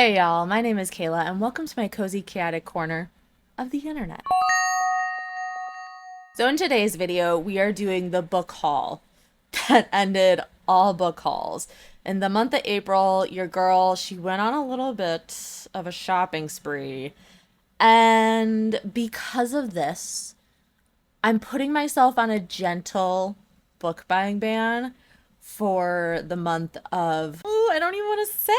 Hey y'all, my name is Kayla and welcome to my cozy chaotic corner of the internet. So in today's video, we are doing the book haul that ended all book hauls. In the month of April, your girl, she went on a little bit of a shopping spree. And because of this, I'm putting myself on a gentle book buying ban for the month of, I don't even want to say.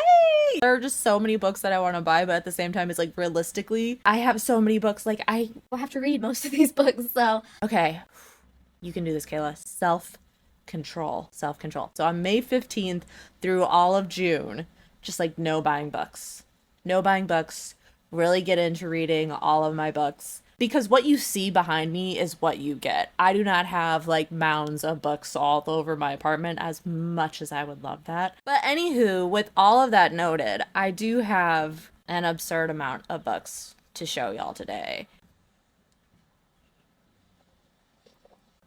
There are just so many books that I want to buy, but at the same time, it's like realistically, I have so many books. Like, I will have to read most of these books. So, okay, you can do this, Kayla. Self-control. Self-control. So on May 15th through all of June, just like no buying books. No buying books. Really get into reading all of my books. Because what you see behind me is what you get. I do not have like mounds of books all over my apartment, as much as I would love that. But anywho, with all of that noted, I do have an absurd amount of books to show y'all today.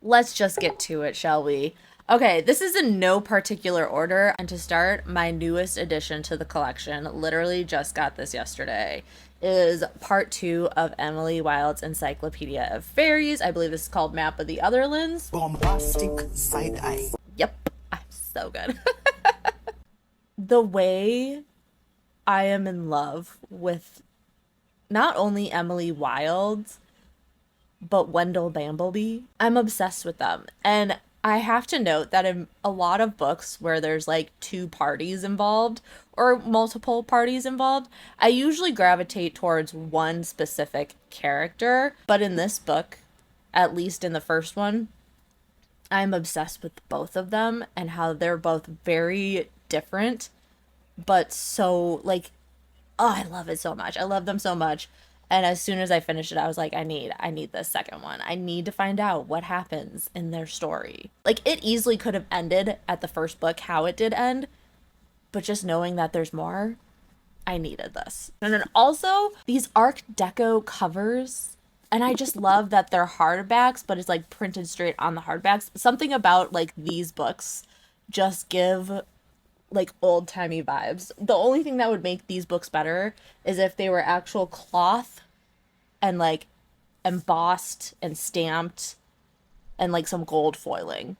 Let's just get to it, shall we? Okay, this is in no particular order, and to start, my newest addition to the collection, literally just got this yesterday, is part 2 of Emily Wilde's Encyclopedia of Fairies. I believe this is called Map of the Otherlands. Bombastic side eye. Yep, I'm so good. The way I am in love with not only Emily Wilde, but Wendell Bambleby. I'm obsessed with them. And I have to note that in a lot of books where there's like two parties involved or multiple parties involved, I usually gravitate towards one specific character. But in this book, at least in the first one, I'm obsessed with both of them and how they're both very different, but so like, oh, I love it so much. I love them so much. And as soon as I finished it, I was like, I need this second one. I need to find out what happens in their story. Like, it easily could have ended at the first book how it did end, but just knowing that there's more, I needed this. And then also these Art Deco covers, and I just love that they're hardbacks, but it's like printed straight on the hardbacks. Something about like these books just give like old-timey vibes. The only thing that would make these books better is if they were actual cloth and like embossed and stamped and like some gold foiling.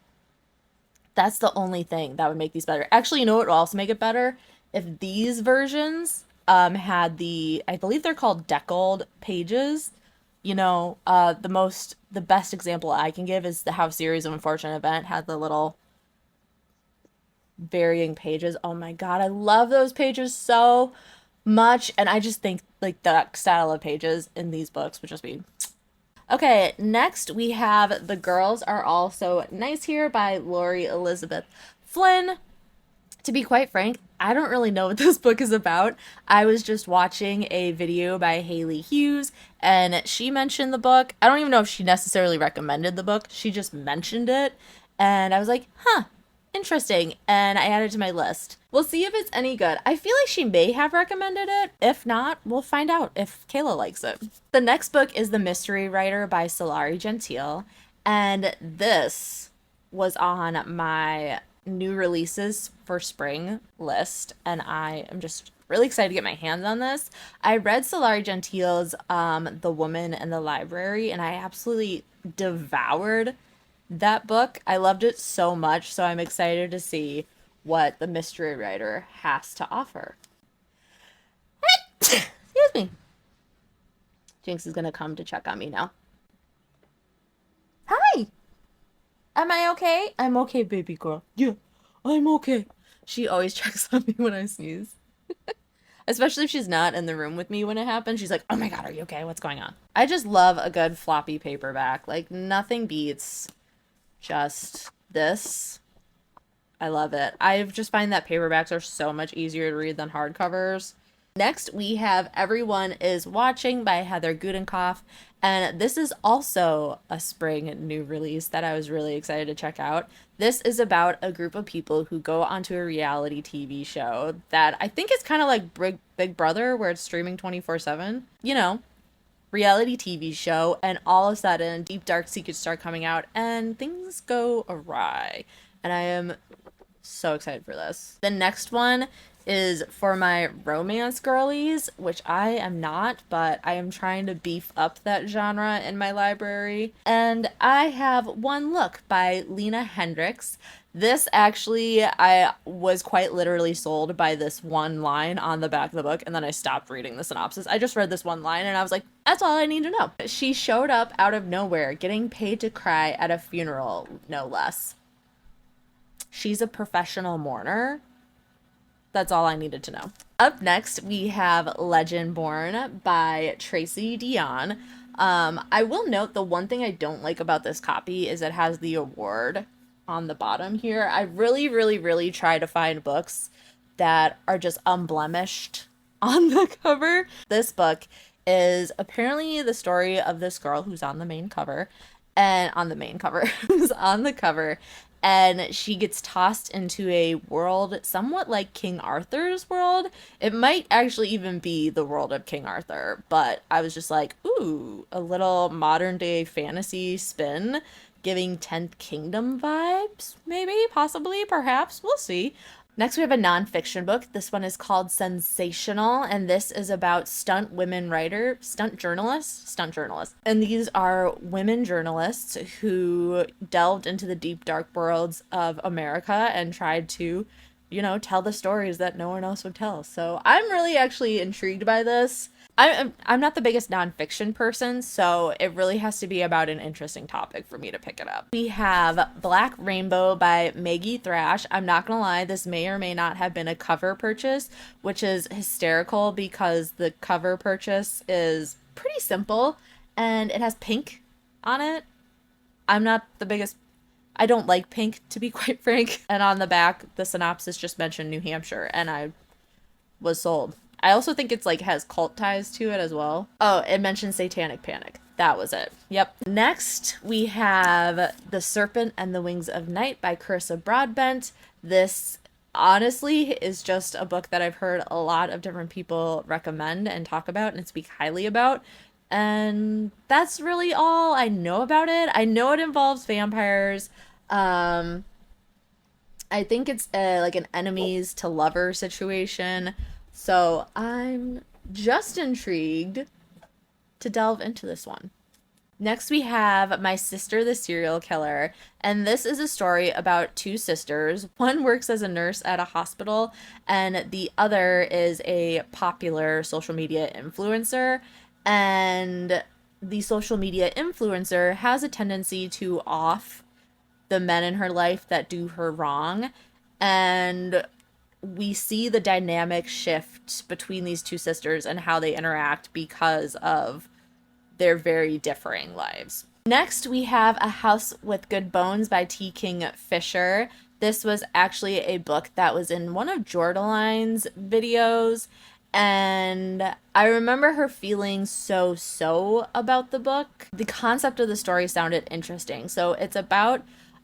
That's the only thing that would make these better. Actually, you know what would also make it better? If these versions had the, I believe they're called deckled pages. You know, the best example I can give is the How Series of Unfortunate Event had the little varying pages. Oh my god, I love those pages so much, and I just think like the style of pages in these books would just be okay. Next we have The Girls Are All So Nice Here by Lori Elizabeth Flynn. To be quite frank, I don't really know what this book is about. I was just watching a video by Haley Hughes and she mentioned the book. I don't even know if she necessarily recommended the book. She just mentioned it and I was like, huh, interesting, and I added it to my list. We'll see if it's any good. I feel like she may have recommended it. If not, we'll find out if Kayla likes it. The next book is The Mystery Writer by Solari Gentile, and this was on my new releases for spring list, and I am just really excited to get my hands on this. I read Solari Gentile's The Woman in the Library, and I absolutely devoured that book. I loved it so much, so I'm excited to see what the mystery writer has to offer. Excuse me. Jinx is gonna come to check on me now. Hi! Am I okay? I'm okay, baby girl. Yeah, I'm okay. She always checks on me when I sneeze. Especially if she's not in the room with me when it happens. She's like, oh my god, are you okay? What's going on? I just love a good floppy paperback. Like, nothing beats just this. I love it. I just find that paperbacks are so much easier to read than hardcovers. Next, we have Everyone Is Watching by Heather Gudenkoff, and this is also a spring new release that I was really excited to check out. This is about a group of people who go onto a reality TV show that I think is kind of like Big Brother, where it's streaming 24/7. You know, reality TV show, and all of a sudden deep dark secrets start coming out and things go awry, and I am so excited for this. The next one is for my romance girlies, which I am not, but I am trying to beef up that genre in my library. And I have One Look by Lena Hendricks. This actually, I was quite literally sold by this one line on the back of the book, and then I stopped reading the synopsis. I just read this one line and I was like, that's all I need to know. She showed up out of nowhere, getting paid to cry at a funeral, no less. She's a professional mourner. That's all I needed to know. Up next, we have Legend Born by Tracy Dion. I will note the one thing I don't like about this copy is it has the award on the bottom here. I really, really, really try to find books that are just unblemished on the cover. This book is apparently the story of this girl who's on the main cover, and on the main cover, who's on the cover, and she gets tossed into a world somewhat like King Arthur's world. It might actually even be the world of King Arthur, but I was just like, ooh, a little modern day fantasy spin, giving 10th Kingdom vibes, maybe, possibly, perhaps, we'll see. Next, we have a nonfiction book. This one is called Sensational, and this is about stunt journalists. And these are women journalists who delved into the deep, dark worlds of America and tried to, tell the stories that no one else would tell. So I'm really actually intrigued by this. I'm not the biggest nonfiction person, so it really has to be about an interesting topic for me to pick it up. We have Black Rainbow by Maggie Thrash. I'm not gonna lie, this may or may not have been a cover purchase, which is hysterical because the cover purchase is pretty simple and it has pink on it. I'm not the biggest, I don't like pink, to be quite frank. And on the back, the synopsis just mentioned New Hampshire, and I was sold. I also think it's has cult ties to it as well. Oh, it mentioned Satanic Panic. That was it. Yep. Next, we have The Serpent and the Wings of Night by Carissa Broadbent. This honestly is just a book that I've heard a lot of different people recommend and talk about and speak highly about. And that's really all I know about it. I know it involves vampires. I think it's an enemies to lover situation. So I'm just intrigued to delve into this one. Next, we have My Sister the Serial Killer, and this is a story about two sisters. One works as a nurse at a hospital, and the other is a popular social media influencer. And the social media influencer has a tendency to off the men in her life that do her wrong, and we see the dynamic shift between these two sisters and how they interact because of their very differing lives. Next, we have A House with Good Bones by T. King Fisher. This was actually a book that was in one of Jordaline's videos, and I remember her feeling so about the book. The concept of the story sounded interesting. So it's about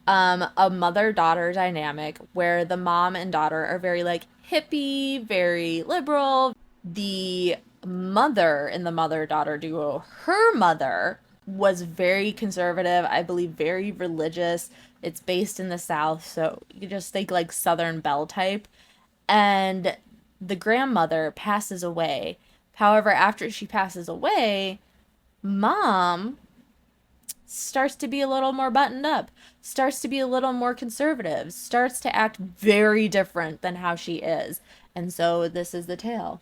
a mother-daughter dynamic where the mom and daughter are very hippie, very liberal. The mother in the mother-daughter duo, her mother was very conservative, I believe very religious. It's based in the South, so you just think Southern Belle type. And the grandmother passes away. However, after she passes away, mom starts to be a little more buttoned up, starts to be a little more conservative, starts to act very different than how she is. And so this is the tale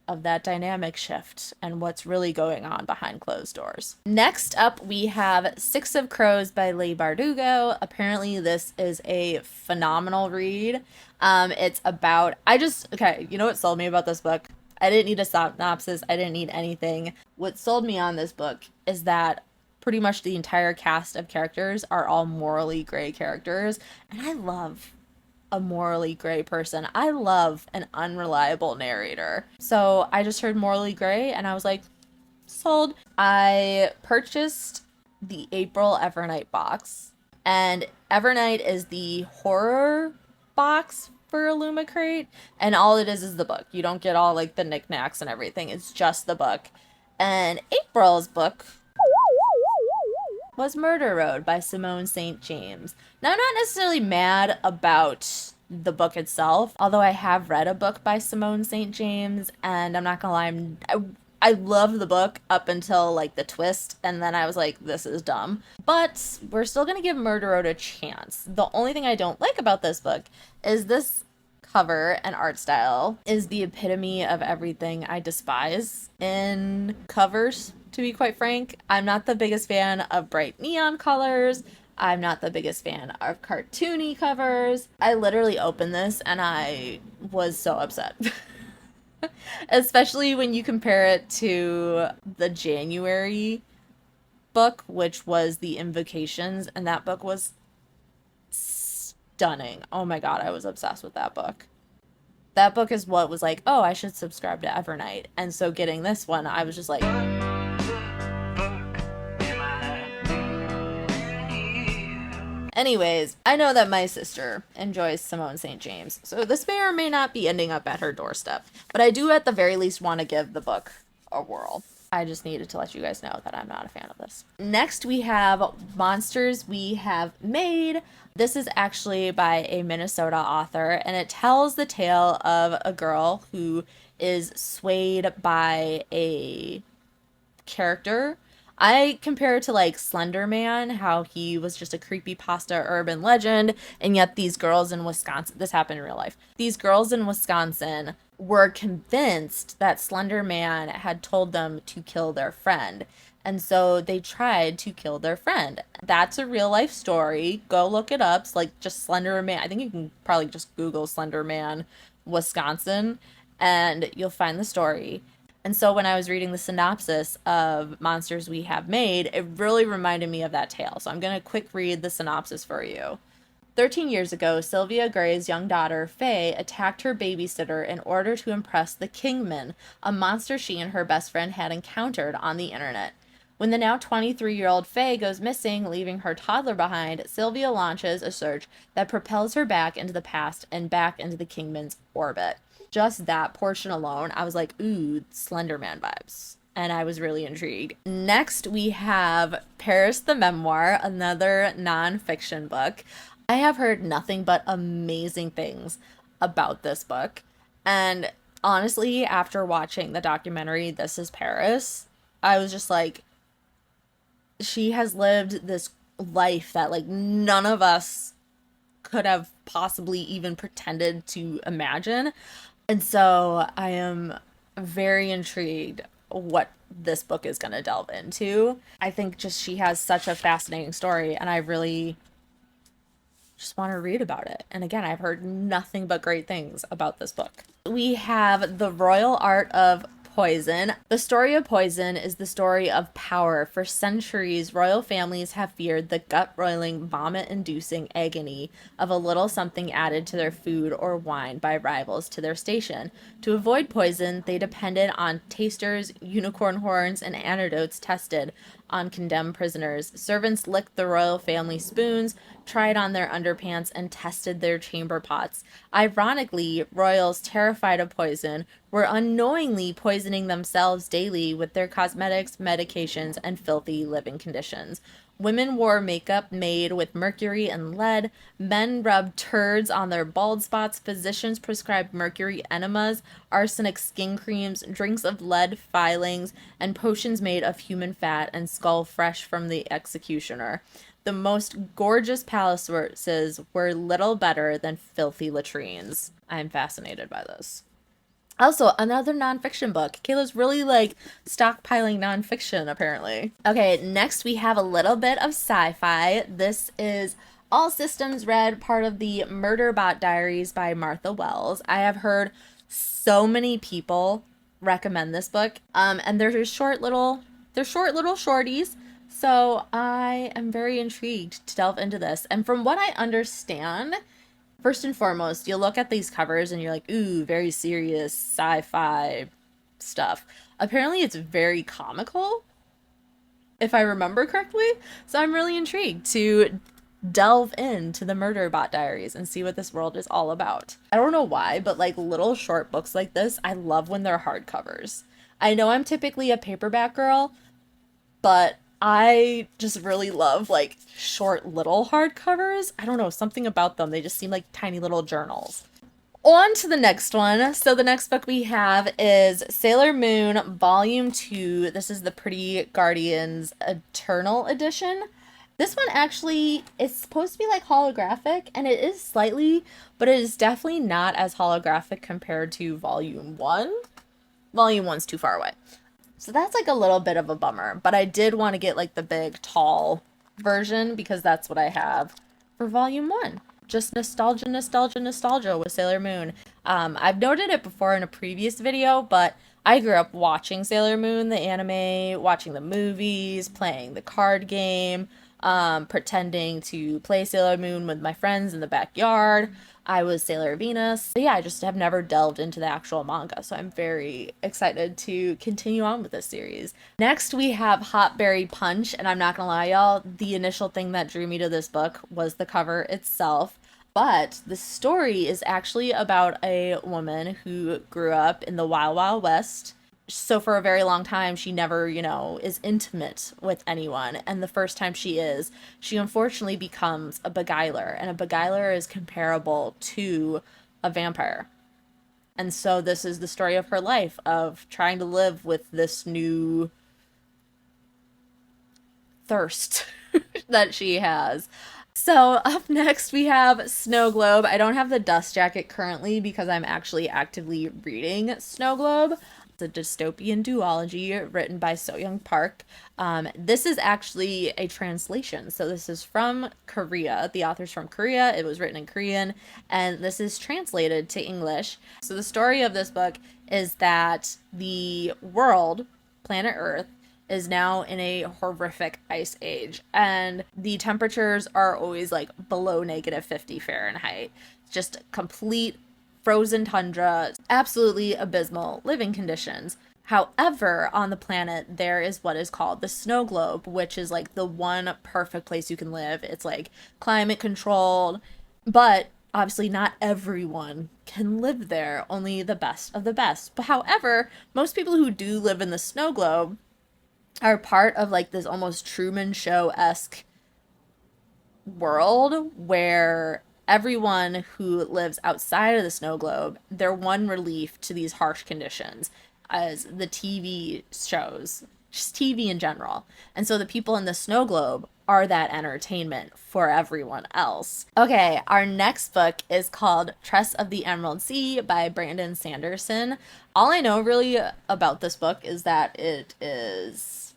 of that dynamic shift and what's really going on behind closed doors. Next up, we have Six of Crows by Leigh Bardugo. Apparently this is a phenomenal read. It's about, okay, you know what sold me about this book? I didn't need a synopsis. I didn't need anything. What sold me on this book is that pretty much the entire cast of characters are all morally gray characters. And I love a morally gray person. I love an unreliable narrator. So I just heard morally gray and I was like, sold. I purchased the April Evernight box. And Evernight is the horror box for Illumicrate. And all it is the book. You don't get all the knickknacks and everything. It's just the book. And April's book was Murder Road by Simone St. James. Now, I'm not necessarily mad about the book itself. Although I have read a book by Simone St. James, and I'm not gonna lie, I loved the book up until like the twist, and then I was like, this is dumb. But we're still gonna give Murder Road a chance. The only thing I don't like about this book is this cover and art style is the epitome of everything I despise in covers, to be quite frank. I'm not the biggest fan of bright neon colors. I'm not the biggest fan of cartoony covers. I literally opened this and I was so upset. Especially when you compare it to the January book, which was The Invocations, and that book was stunning. Oh my god, I was obsessed with that book. That book is what was like, oh, I should subscribe to Evernight. And so getting this one, I was just like, anyways, I know that my sister enjoys Simone St. James, so this may or may not be ending up at her doorstep. But I do at the very least want to give the book a whirl. I just needed to let you guys know that I'm not a fan of this. Next, we have Monsters We Have Made. This is actually by a Minnesota author, and it tells the tale of a girl who is swayed by a character. I compare it to like Slender Man, how he was just a creepypasta urban legend, and yet these girls in Wisconsin, this happened in real life, these girls in Wisconsin were convinced that Slender Man had told them to kill their friend. And so they tried to kill their friend. That's a real life story. Go look it up. It's like just Slender Man. I think you can probably just Google Slender Man, Wisconsin, and you'll find the story. And so when I was reading the synopsis of Monsters We Have Made, it really reminded me of that tale. So I'm going to quick read the synopsis for you. 13 years ago, Sylvia Gray's young daughter, Faye, attacked her babysitter in order to impress the Kingman, a monster she and her best friend had encountered on the internet. When the now 23-year-old Faye goes missing, leaving her toddler behind, Sylvia launches a search that propels her back into the past and back into the Kingman's orbit. Just that portion alone, I was like, ooh, Slender Man vibes. And I was really intrigued. Next, we have Paris the Memoir, another nonfiction book. I have heard nothing but amazing things about this book. And honestly, after watching the documentary, This Is Paris, I was just like, she has lived this life that like none of us could have possibly even pretended to imagine. And so I am very intrigued what this book is going to delve into. I think just she has such a fascinating story, and I really just want to read about it. And again, I've heard nothing but great things about this book. We have The Royal Art of Poison. The story of poison is the story of power. For centuries, royal families have feared the gut-roiling, vomit-inducing agony of a little something added to their food or wine by rivals to their station. To avoid poison, they depended on tasters, unicorn horns, and antidotes tested on condemned prisoners. Servants licked the royal family spoons, tried on their underpants, and tested their chamber pots. Ironically, royals terrified of poison were unknowingly poisoning themselves daily with their cosmetics, medications, and filthy living conditions. Women wore makeup made with mercury and lead. Men rubbed turds on their bald spots. Physicians prescribed mercury enemas, arsenic skin creams, drinks of lead filings, and potions made of human fat and skull fresh from the executioner. The most gorgeous palaces were little better than filthy latrines. I'm fascinated by this. Also, another nonfiction book. Kayla's really like stockpiling nonfiction, apparently. Okay, next we have a little bit of sci-fi. This is All Systems Red, part of the Murderbot Diaries by Martha Wells. I have heard so many people recommend this book. And they're short little shorties. So I am very intrigued to delve into this. And from what I understand, first and foremost, you'll look at these covers and you're like, ooh, very serious sci-fi stuff. Apparently it's very comical, if I remember correctly. So I'm really intrigued to delve into the Murderbot Diaries and see what this world is all about. I don't know why, but like little short books like this, I love when they're hardcovers. I know I'm typically a paperback girl, but I just really love like short little hardcovers. I don't know, something about them. They just seem like tiny little journals. On to the next one. So the next book we have is Sailor Moon Volume 2. This is the Pretty Guardians Eternal Edition. This one actually is supposed to be like holographic, and it is slightly, but it is definitely not as holographic compared to Volume 1. Volume 1's too far away. So that's like a little bit of a bummer, but I did want to get like the big, tall version because that's what I have for Volume 1. Just nostalgia, nostalgia, nostalgia with Sailor Moon. I've noted it before in a previous video, but I grew up watching Sailor Moon, the anime, watching the movies, playing the card game, pretending to play Sailor Moon with my friends in the backyard. I was Sailor Venus. But yeah, I just have never delved into the actual manga, so I'm very excited to continue on with this series. Next, we have Hot Berry Punch, and I'm not gonna lie, y'all, the initial thing that drew me to this book was the cover itself. But the story is actually about a woman who grew up in the Wild Wild West. So for a very long time, she never, is intimate with anyone. And the first time she is, she unfortunately becomes a beguiler. And a beguiler is comparable to a vampire. And so this is the story of her life, of trying to live with this new thirst that she has. So up next we have Snow Globe. I don't have the Dust Jacket currently because I'm actually actively reading Snow Globe. It's a dystopian duology written by So Young Park. This is actually a translation. So this is from Korea. The author's from Korea. It was written in Korean, and this is translated to English. So the story of this book is that the world, planet Earth, is now in a horrific ice age, and the temperatures are always like below -50 Fahrenheit. Just complete frozen tundra, absolutely abysmal living conditions. However, on the planet, there is what is called the snow globe, which is like the one perfect place you can live. It's like climate controlled, but obviously not everyone can live there, only the best of the best. But however, most people who do live in the snow globe are part of like this almost Truman Show-esque world where everyone who lives outside of the snow globe, their one relief to these harsh conditions as the TV shows, just TV in general. And so the people in the snow globe are that entertainment for everyone else. Okay, our next book is called Tress of the Emerald Sea by Brandon Sanderson. All I know really about this book is that it is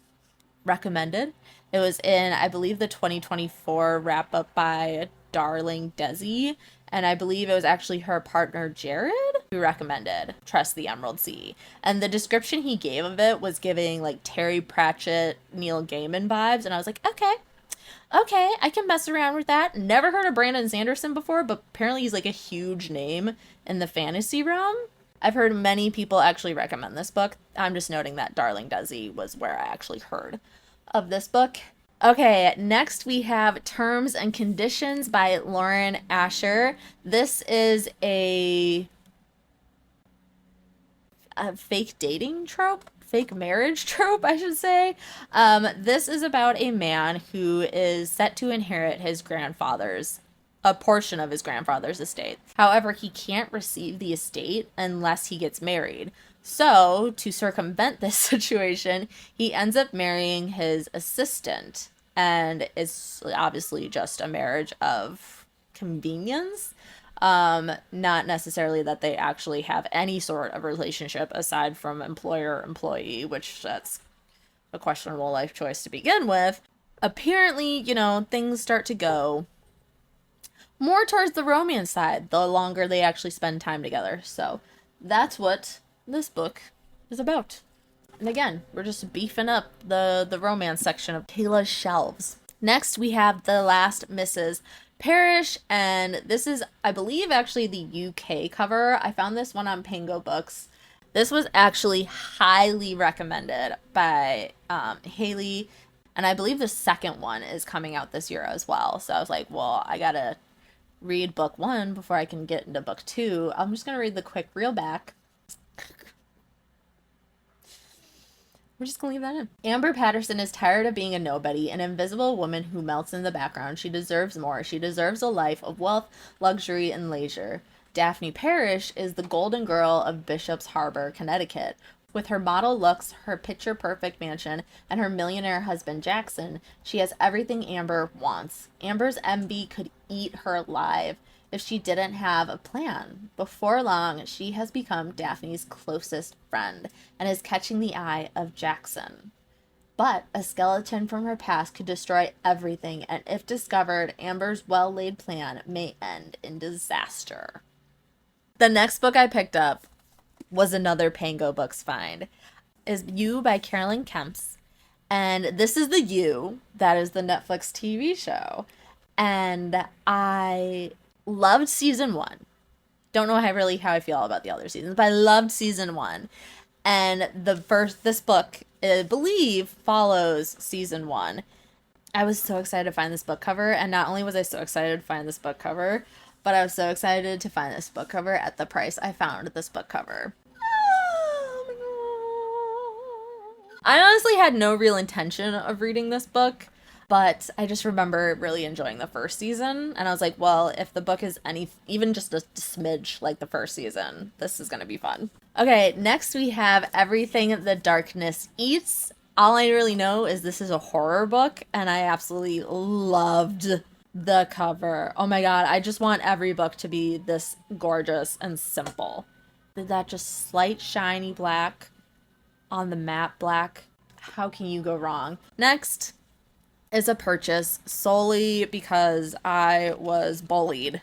recommended. It was in, I believe, the 2024 wrap up by Darling Desi, and I believe it was actually her partner Jared who recommended Trust the Emerald Sea. And the description he gave of it was giving like Terry Pratchett, Neil Gaiman vibes, and I was like, okay, I can mess around with that. Never heard of Brandon Sanderson before, but apparently he's like a huge name in the fantasy realm. I've heard many people actually recommend this book. I'm just noting that Darling Desi was where I actually heard of this book. Okay, next we have Terms and Conditions by Lauren Asher. This is a fake dating trope, fake marriage trope, I should say. This is about a man who is set to inherit a portion of his grandfather's estate. However, he can't receive the estate unless he gets married. So, to circumvent this situation, he ends up marrying his assistant, and it's obviously just a marriage of convenience. Not necessarily that they actually have any sort of relationship aside from employer-employee, which that's a questionable life choice to begin with. Apparently, things start to go more towards the romance side the longer they actually spend time together. So that's what this book is about. And again, we're just beefing up the romance section of Kayla's shelves. Next, we have The Last Mrs. Parrish, and this is, I believe, actually the UK cover. I found this one on Pango Books. This was actually highly recommended by Haley, and I believe the second one is coming out this year as well. So I was like, well, I gotta read book 1 before I can get into book 2. I'm just gonna read the quick reel back. We're just gonna leave that in. Amber Patterson is tired of being a nobody, an invisible woman who melts in the background. She deserves more. She deserves a life of wealth, luxury, and leisure. Daphne Parrish is the golden girl of Bishop's Harbor, Connecticut. With her model looks, her picture perfect mansion, and her millionaire husband Jackson, she has everything Amber wants. Amber's MB could eat her alive if she didn't have a plan. Before long, she has become Daphne's closest friend and is catching the eye of Jackson. But a skeleton from her past could destroy everything, and if discovered, Amber's well-laid plan may end in disaster. The next book I picked up was another Pango Books find. Is You by Carolyn Kemps. And this is the You that is the Netflix TV show. And I loved season 1. Don't know how I feel about the other seasons, but I loved season 1. And this book, I believe, follows season 1. I was so excited to find this book cover, and not only was I so excited to find this book cover, but I was so excited to find this book cover at the price I found this book cover. Oh my God. I honestly had no real intention of reading this book, but I just remember really enjoying the first season, and I was like, well, if the book is even just a smidge like the first season, this is gonna be fun. Okay, next we have Everything the Darkness Eats. All I really know is this is a horror book, and I absolutely loved the cover. Oh my God, I just want every book to be this gorgeous and simple. That just slight shiny black on the matte black. How can you go wrong? Next is a purchase solely because I was bullied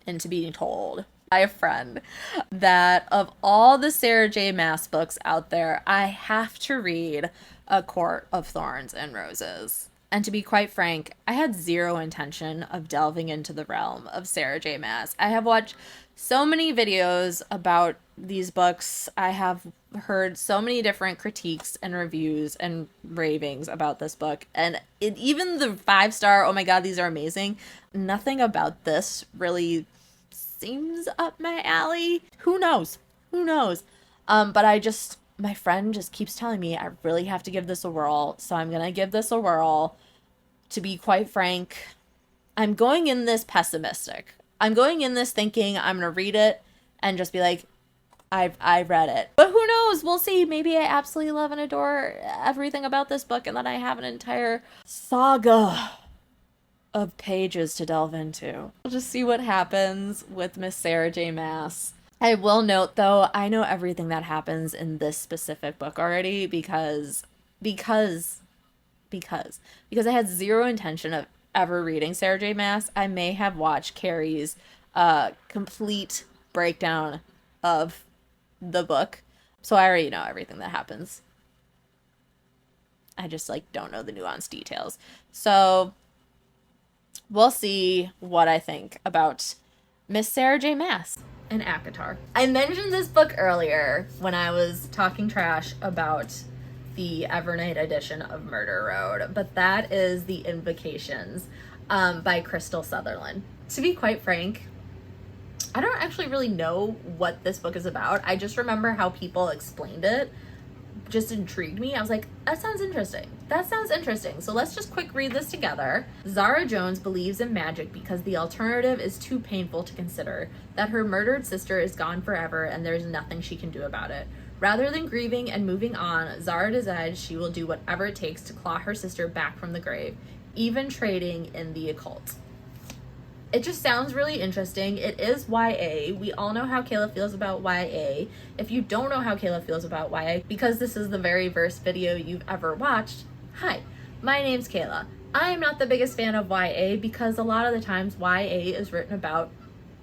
into being told by a friend that of all the Sarah J. Maas books out there, I have to read A Court of Thorns and Roses. And to be quite frank, I had zero intention of delving into the realm of Sarah J. Maas. I have watched so many videos about these books. I have heard so many different critiques and reviews and ravings about this book. And even the 5-star, oh my God, these are amazing. Nothing about this really seems up my alley. Who knows? Who knows? But my friend just keeps telling me I really have to give this a whirl. So I'm going to give this a whirl. To be quite frank, I'm going in this pessimistic. I'm going in this thinking I'm going to read it and just be like, I've read it. But who knows? We'll see. Maybe I absolutely love and adore everything about this book, and then I have an entire saga of pages to delve into. We'll just see what happens with Miss Sarah J. Maas. I will note, though, I know everything that happens in this specific book already because I had zero intention of ever reading Sarah J. Maas. I may have watched Carrie's complete breakdown of the book, so I already know everything that happens. I just don't know the nuanced details. So we'll see what I think about Miss Sarah J. Maas and ACOTAR. I mentioned this book earlier when I was talking trash about the Evernight edition of Murder Road, but that is The Invocations by Crystal Sutherland. To be quite frank, I don't actually really know what this book is about. I just remember how people explained it. Just intrigued me. I was like, that sounds interesting. That sounds interesting. So let's just quick read this together. Zara Jones believes in magic because the alternative is too painful to consider, that her murdered sister is gone forever and there's nothing she can do about it. Rather than grieving and moving on, Zara decides she will do whatever it takes to claw her sister back from the grave, even trading in the occult. It just sounds really interesting. It is YA. We all know how Kayla feels about YA. If you don't know how Kayla feels about YA, because this is the very first video you've ever watched, hi, my name's Kayla. I am not the biggest fan of YA because a lot of the times YA is written about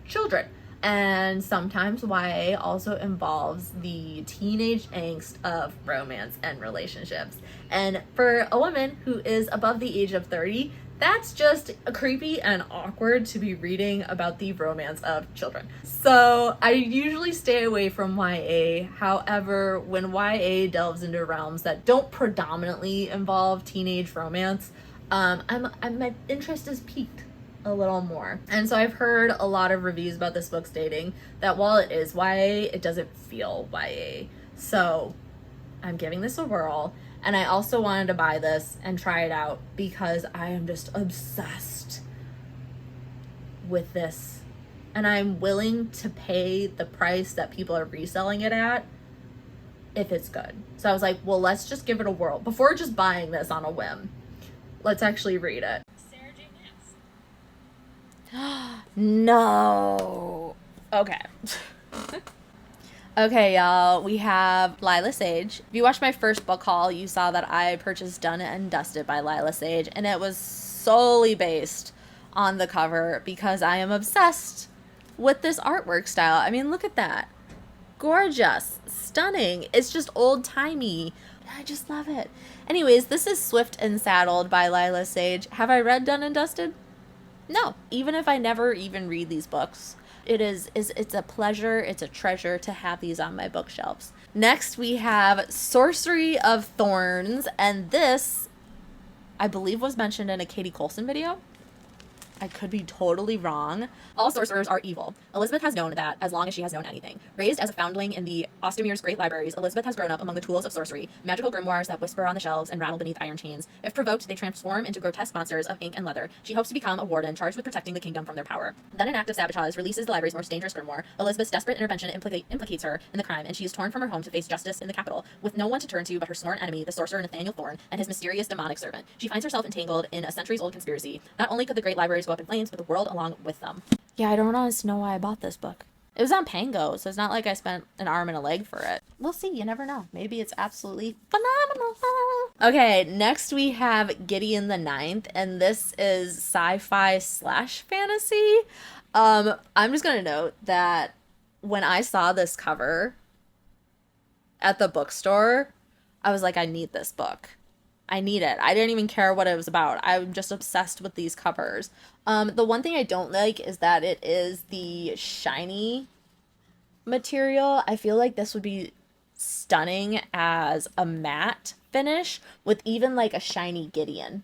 children. And sometimes YA also involves the teenage angst of romance and relationships. And for a woman who is above the age of 30, that's just creepy and awkward to be reading about the romance of children. So I usually stay away from YA. However, when YA delves into realms that don't predominantly involve teenage romance, my interest is piqued a little more. And so I've heard a lot of reviews about this book stating that while it is YA, it doesn't feel YA. So I'm giving this a whirl. And I also wanted to buy this and try it out because I am just obsessed with this. And I'm willing to pay the price that people are reselling it at if it's good. So I was like, well, let's just give it a whirl. Before just buying this on a whim, let's actually read it. No. Okay. Okay, y'all, we have Lila Sage. If you watched my first book haul, you saw that I purchased Done and Dusted by Lila Sage, and it was solely based on the cover because I am obsessed with this artwork style. I mean, look at that. Gorgeous, stunning. It's just old-timey. I just love it. Anyways, this is Swift and Saddled by Lila Sage. Have I read Done and Dusted? No. Even if I never even read these books, it's a pleasure, it's a treasure to have these on my bookshelves. Next, we have Sorcery of Thorns, and this, I believe, was mentioned in a Katie Coulson video. I could be totally wrong. All sorcerers are evil. Elizabeth has known that as long as she has known anything. Raised as a foundling in the Ostermere's great libraries, Elizabeth has grown up among the tools of sorcery, magical grimoires that whisper on the shelves and rattle beneath iron chains. If provoked, they transform into grotesque monsters of ink and leather. She hopes to become a warden charged with protecting the kingdom from their power. Then an act of sabotage releases the library's most dangerous grimoire. Elizabeth's desperate intervention implicates her in the crime, and she is torn from her home to face justice in the capital, with no one to turn to but her sworn enemy, the sorcerer Nathaniel Thorne, and his mysterious demonic servant. She finds herself entangled in a centuries-old conspiracy. Not only could the great libraries go up in flames, but the world along with them. Yeah, I don't honestly know why I bought this book. It was on Pango, so it's not like I spent an arm and a leg for it. We'll see, you never know. Maybe it's absolutely phenomenal. Okay, next we have Gideon the Ninth, and this is sci-fi slash fantasy. I'm just gonna note that when I saw this cover at the bookstore, I was like, I need this book. I need it. I didn't even care what it was about. I'm just obsessed with these covers. The one thing I don't like is that it is the shiny material. I feel like this would be stunning as a matte finish with even like a shiny Gideon.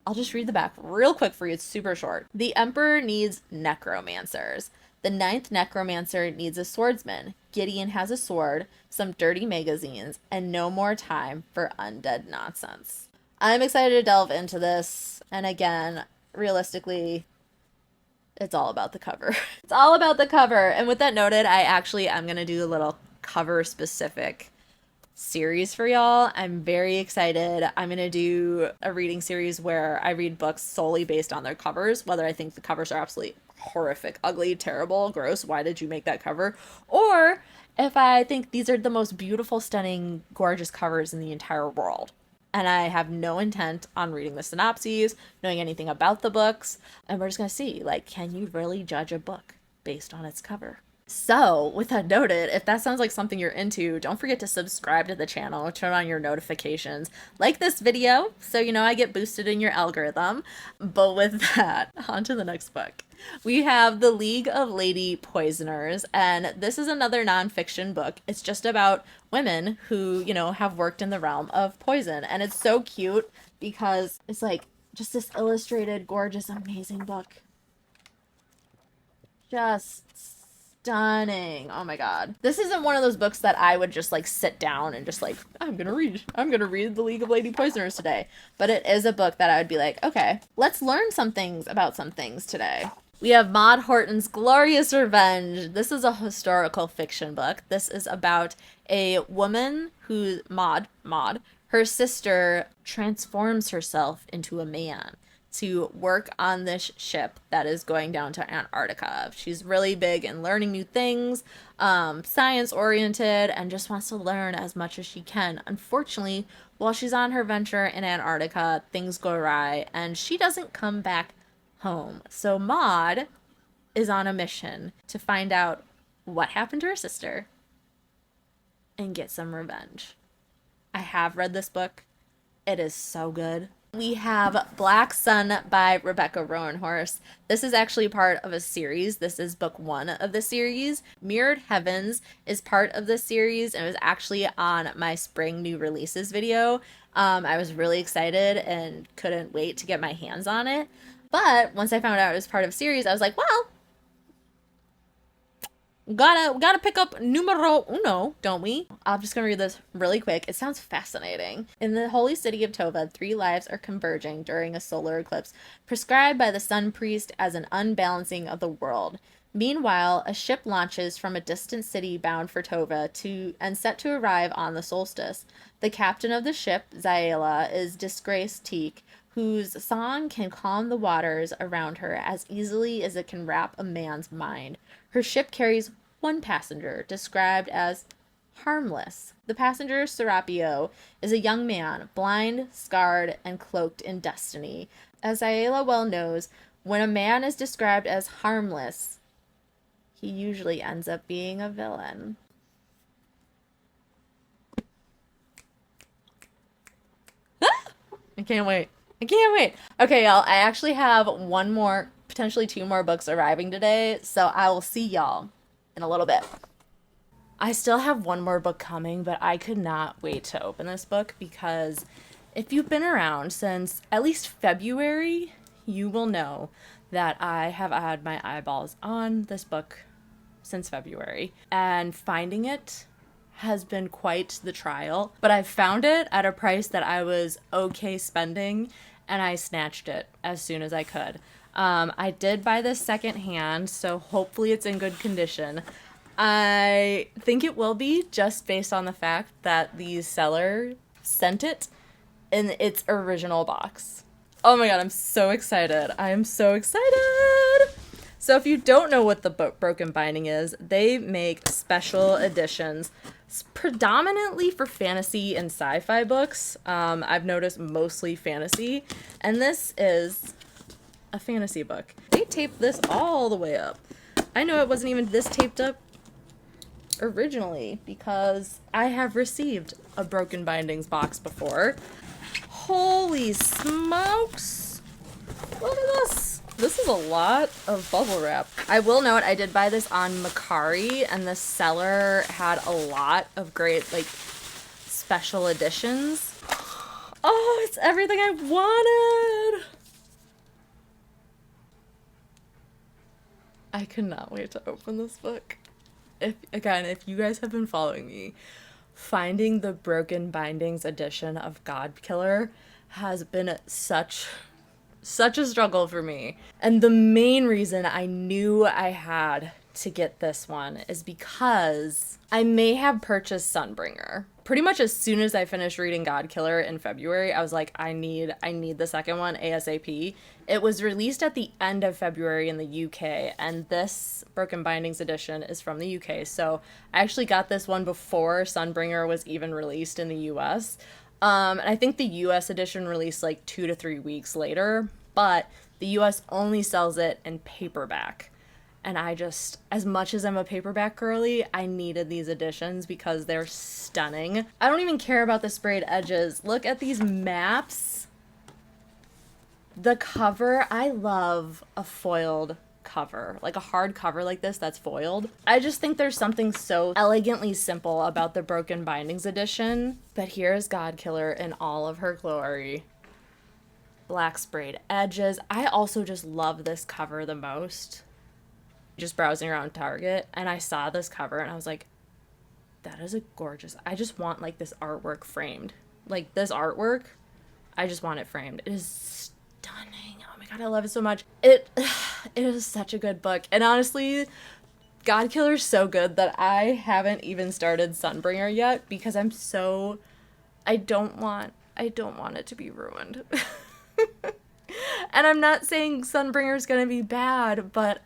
I'll just read the back real quick for you. It's super short. The Emperor needs necromancers. The ninth necromancer needs a swordsman. Gideon has a sword, some dirty magazines, and no more time for undead nonsense. I'm excited to delve into this. And again, realistically, it's all about the cover. It's all about the cover. And with that noted, I'm going to do a little cover specific series for y'all. I'm very excited. I'm going to do a reading series where I read books solely based on their covers, whether I think the covers are absolutely horrific, ugly, terrible, gross, why did you make that cover? Or if I think these are the most beautiful, stunning, gorgeous covers in the entire world. And I have no intent on reading the synopses, knowing anything about the books, and we're just going to see, like, can you really judge a book based on its cover? So, with that noted, if that sounds like something you're into, don't forget to subscribe to the channel, turn on your notifications, like this video, so you know I get boosted in your algorithm. But with that, on to the next book. We have The League of Lady Poisoners, and this is another nonfiction book. It's just about women who, you know, have worked in the realm of poison, and it's so cute because it's like just this illustrated, gorgeous, amazing book. Just stunning. Oh my god. This isn't one of those books that I would just like sit down and just like, I'm gonna read The League of Lady Poisoners today. But it is a book that I would be like, okay, let's learn some things about some things today. We have Maud Horton's Glorious Revenge. This is a historical fiction book. This is about a woman who, Maud, her sister transforms herself into a man to work on this ship that is going down to Antarctica. She's really big in learning new things, science oriented, and just wants to learn as much as she can. Unfortunately, while she's on her venture in Antarctica, things go awry and she doesn't come back home. So Maud is on a mission to find out what happened to her sister and get some revenge. I have read this book. It is so good. We have Black Sun by Rebecca Roanhorse. This is actually part of a series. This is book 1 of the series. Mirrored Heavens is part of the series and it was actually on my spring new releases video. I was really excited and couldn't wait to get my hands on it. But once I found out it was part of a series, I was like, well, Gotta pick up numero uno, don't we? I'm just gonna read this really quick. It sounds fascinating. In the holy city of Tova, three lives are converging during a solar eclipse, prescribed by the sun priest as an unbalancing of the world. Meanwhile, a ship launches from a distant city bound for Tova and set to arrive on the solstice. The captain of the ship, Zaela, is disgraced Teak, whose song can calm the waters around her as easily as it can wrap a man's mind. Her ship carries one passenger, described as harmless. The passenger, Serapio, is a young man, blind, scarred, and cloaked in destiny. As Ayala well knows, when a man is described as harmless, he usually ends up being a villain. I can't wait. I can't wait. Okay, y'all, I actually have one more, potentially two more books arriving today, so I will see y'all in a little bit. I still have one more book coming, but I could not wait to open this book because if you've been around since at least February, you will know that I have had my eyeballs on this book since February, and finding it has been quite the trial, but I found it at a price that I was okay spending, and I snatched it as soon as I could. I did buy this secondhand, so hopefully it's in good condition. I think it will be, just based on the fact that the seller sent it in its original box. Oh my god, I'm so excited. I am so excited! So if you don't know what the Broken Binding is, they make special editions predominantly for fantasy and sci-fi books. I've noticed mostly fantasy, and this is a fantasy book. They taped this all the way up. I know it wasn't even this taped up originally because I have received a Broken Bindings box before. Holy smokes! Look at this! This is a lot of bubble wrap. I will note I did buy this on Mercari, and the seller had a lot of great, like, special editions. Oh, it's everything I wanted! I could not wait to open this book. If you guys have been following me, finding the Broken Bindings edition of God Killer has been such a struggle for me. And the main reason I knew I had to get this one is because I may have purchased Sunbringer. Pretty much as soon as I finished reading God Killer in February, I was like, I need the second one ASAP. It was released at the end of February in the UK, and this Broken Bindings edition is from the UK. So I actually got this one before Sunbringer was even released in the US. And I think the US edition released like 2 to 3 weeks later, but the US only sells it in paperback. And I just, as much as I'm a paperback girly, I needed these editions because they're stunning. I don't even care about the sprayed edges. Look at these maps. The cover, I love a foiled cover, like a hard cover like this that's foiled. I just think there's something so elegantly simple about the Broken Bindings edition. But here's God Killer in all of her glory. Black sprayed edges. I also just love this cover the most. Just browsing around Target, and I saw this cover and I was like, that is a gorgeous, I just want like this artwork framed. Like this artwork, I just want it framed. It is stunning. Oh my god, I love it so much. It is such a good book. And honestly, God Killer is so good that I haven't even started Sunbringer yet because I don't want it to be ruined. And I'm not saying Sunbringer is gonna be bad, but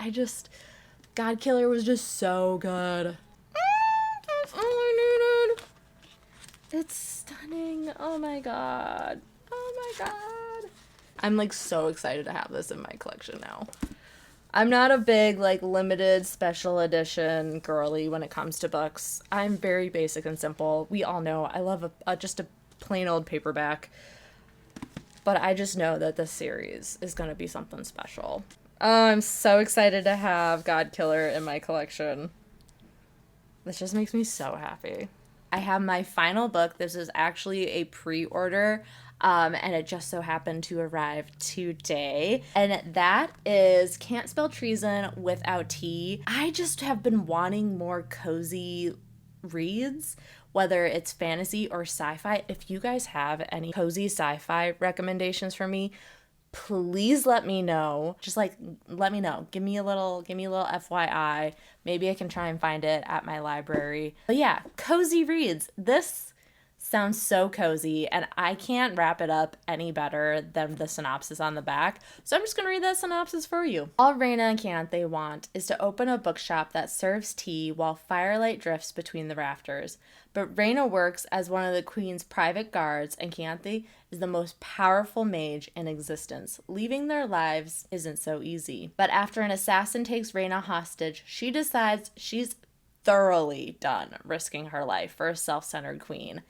God Killer was just so good. That's all I needed. It's stunning. Oh my god. Oh my god. I'm like so excited to have this in my collection now. I'm not a big like limited special edition girly when it comes to books. I'm very basic and simple. We all know I love just a plain old paperback. But I just know that this series is going to be something special. Oh, I'm so excited to have God Killer in my collection. This just makes me so happy. I have my final book. This is actually a pre-order, and it just so happened to arrive today. And that is Can't Spell Treason Without T. I just have been wanting more cozy reads, whether it's fantasy or sci-fi. If you guys have any cozy sci-fi recommendations for me, please let me know. Just like let me know. Give me a little FYI. Maybe I can try and find it at my library. But yeah, cozy reads. This sounds so cozy, and I can't wrap it up any better than the synopsis on the back. So I'm just going to read that synopsis for you. All Reina and Canthe want is to open a bookshop that serves tea while firelight drifts between the rafters. But Reina works as one of the queen's private guards, and Canthe is the most powerful mage in existence. Leaving their lives isn't so easy. But after an assassin takes Reina hostage, she decides she's thoroughly done risking her life for a self-centered queen.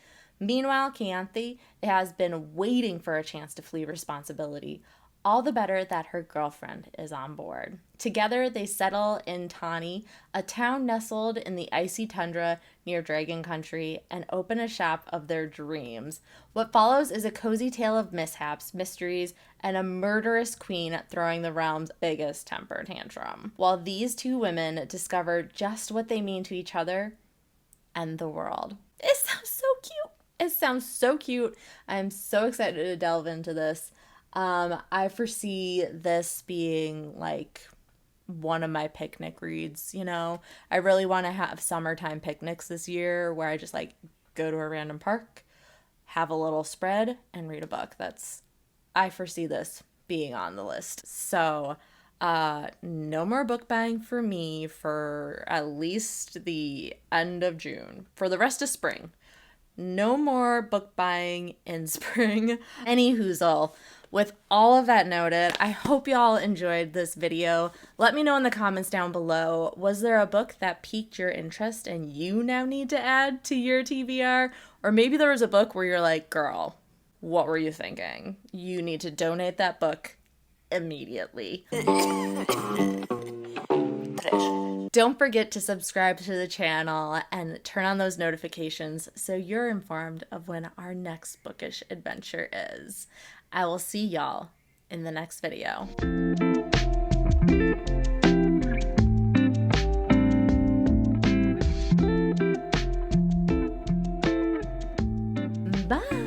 Meanwhile, Canthe has been waiting for a chance to flee responsibility. All the better that her girlfriend is on board. Together, they settle in Tani, a town nestled in the icy tundra near Dragon Country, and open a shop of their dreams. What follows is a cozy tale of mishaps, mysteries, and a murderous queen throwing the realm's biggest temper tantrum, while these two women discover just what they mean to each other and the world. It sounds so cute. It sounds so cute. I'm so excited to delve into this. I foresee this being like one of my picnic reads, you know. I really want to have summertime picnics this year where I just like go to a random park, have a little spread, and read a book. I foresee this being on the list. So, no more book buying for me for at least the end of June. For the rest of spring. No more book buying in spring. Any hoozle. With all of that noted, I hope y'all enjoyed this video. Let me know in the comments down below, was there a book that piqued your interest and you now need to add to your TBR? Or maybe there was a book where you're like, girl, what were you thinking? You need to donate that book immediately. Don't forget to subscribe to the channel and turn on those notifications so you're informed of when our next bookish adventure is. I will see y'all in the next video. Bye!